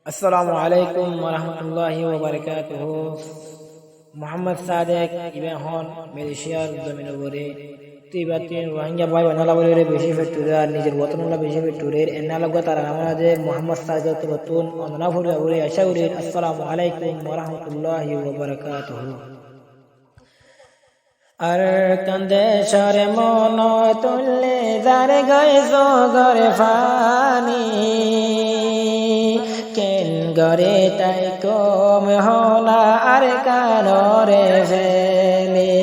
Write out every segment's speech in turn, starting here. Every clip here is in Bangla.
আসসালামু আলাইকুম ওয়া রাহমাতুল্লাহি ওয়া বারাকাতুহু। মোহাম্মদ সাদেক ইবে হন মালয়েশিয়ার জমিনের উপরে তিবাতিন রোহিঙ্গা ভাই বানালা বলে বেশি ফেটুরে আর নিজের বতনলা বেশি ফেটুরের এনালগা তারা আমাদের মোহাম্মদ সাদেক নতুন অননা ফুরে উরে আশা করি। আসসালামু আলাইকুম ওয়া রাহমাতুল্লাহি ওয়া বারাকাতুহু। আর কান্দে সরে মন তুললে যার গায়ে জগরে ফানি কেন গরে তাই কম হলা আর কানরে ফেলে।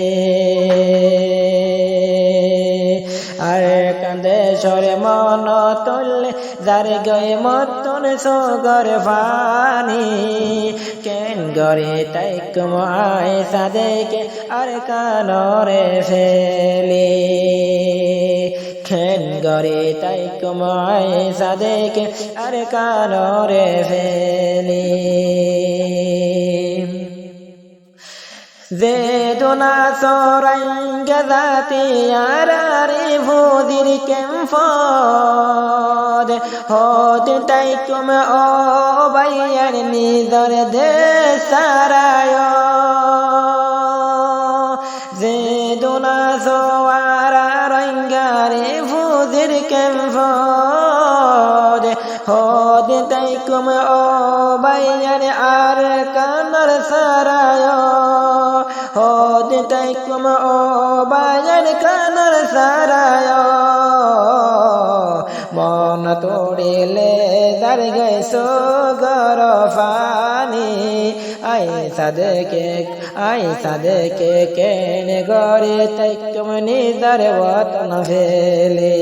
আর কান্দে সরে মন তুললে যার গায়ে মতন সগর ফানি কেন গরে তাই কম আয় সাদেকে আর কানরে ফেলে। খেন গরে তাই কমায় সাদেকে আর কানরে ফেলে। যে দোনা সরাইঙ্গা জাতি আরে ভোদির কেমফদ হদ তাই কম ও বাইয়ার নিদর দে সারায়। যে দোনা সোয়ারা রঙ্গারে ভোদির কেমফদ হদ তাই কম ও বাইয়ার আর কানর সারায়। হদ তাই কম ও বাইয়ার কানর সারায়। মন তোড়িলে যার গেছো গর ফানি আই সাদেকে কেনে গরে তাই কম নিদার বতন ফেলে।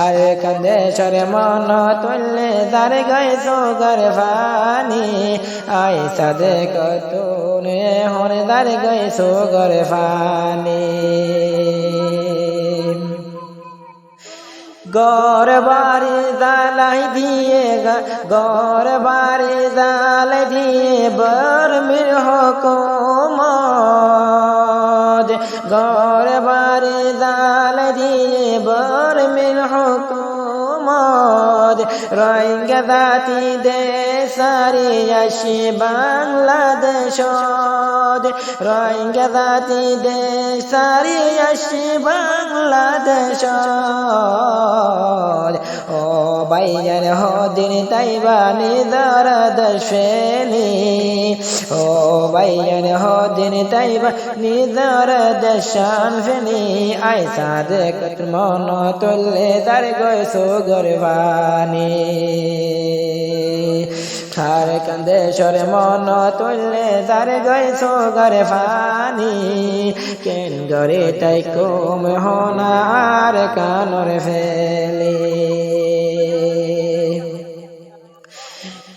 আর কান্দে সরে মন তুললে যার গেছো গর ফানি আই সাদেক তুনে হন যার গেছো গর ফানি। গর বাড়ি জালাই দিয়ে গর বাড়ি জালাই দিয়ে বর্মির হুকুমত গর বাড়ি জালাই দিয়ে বর্মির হুকুমত রোহিঙ্গা জাতি দেশারি আসি বাংলাদেশ রোহিঙ্গা জাতি দেশারি আসি বাংলাদেশ। ও বাইয়ান হদিন তাইবানি দরদ ফেলি ও বাইয়ান হদিন তাইবানি দরদ শান ফেলি আই সাদেক মন তুললে তার গয়সো গরবানি। খার কান্দে সরে মন তুললে যার গয়সো গরে ফানি কেন গরে তাই কম হনার কানরে ফেলে।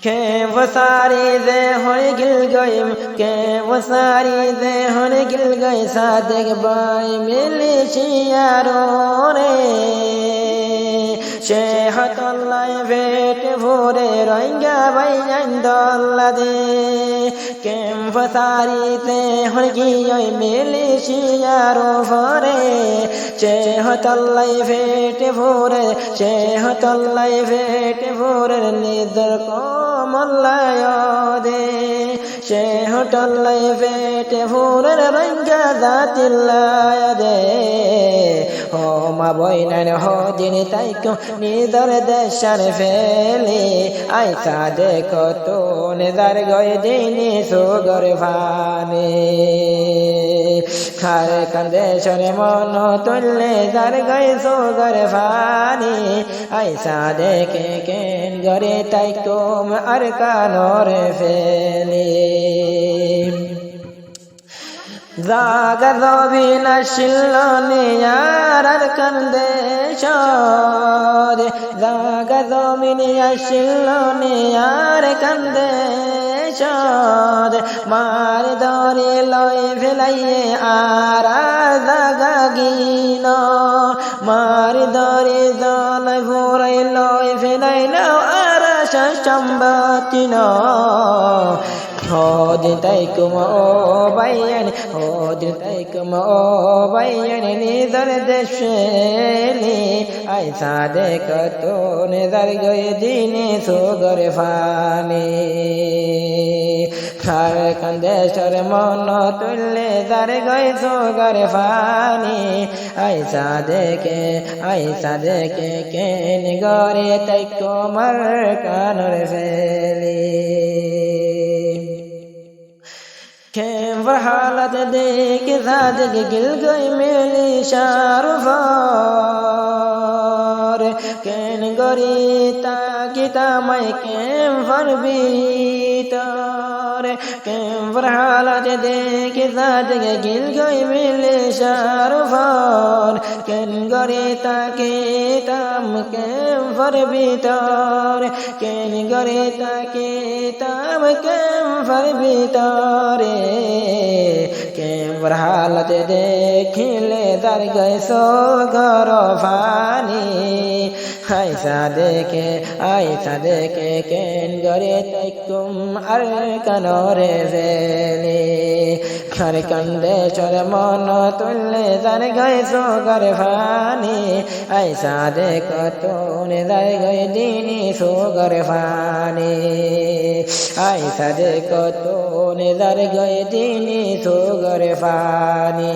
কে বসারি দে হরে গিল গই কে বসারি দে হরে গিল গই সাদেক বাই মিলিশিয়ারো রে শেহতল্লায় ভেট ভোরে রোহিঙ্গা বাইয়ান দল্লা দে কেম ফসারিতে হরগিয় মিলিশিয়ারো ভরে শেহতল্লায় ভেট ভোরে শেহতল্লায় ভেট ভোরে নিদর কমল্লায় দে শেহতল্লায় ভেট ভোরে রোহিঙ্গা জাতিল্লায় দে। ও মা বইনান হদিন তাই কম নিদর দেশার ফেলে আই সাদেক তুনে যার গয়ে দিনে সোগর ফানে। খার কান্দে সরে মন তুললে যার গয়ে সোগর ফানে আই সাদেকে কেন গরে তাই কম আর কানরে ফেলে। জাগা জবিন শিল্লনে আর কান্দে সরে জাগা জমিন শিল্লনে আর কান্দে সরে মার ধরে লয় ফেলাইয়ে আর জাগা গিন মার ধরে জল ভোরাই লয় ফেলাইল আর সম্বাতিন hodin taikum o bayan hodin taikum o bayan nizar desheli ay sade kato nizar goy dine sugar fani khar kandeshar mon tulle dar goy sugar fani ay sade ke ken gore taikum ar kanor feli كم فرحالة ديك ذاتك قلقي ملي شارفار كن قريتا كتا ماي كم فربيتار كم فرحالة ديك ذاتك قلقي ملي شارفار كن قريتا كتا مكم فربيتار كن قريتا كتا مكم فربيتار كم فرحالة देखिले दर गए सो घरो फानी ऐसा देखे केन गरे तैकुम अर कनोरे वेले खर कंदे चर मन तुल्ले दर गए सो घर फानी ऐसा देखो तूने दर गए दीनी सो घर फानी ऐसा देखो तूने दर गए दीनी सो घर फानी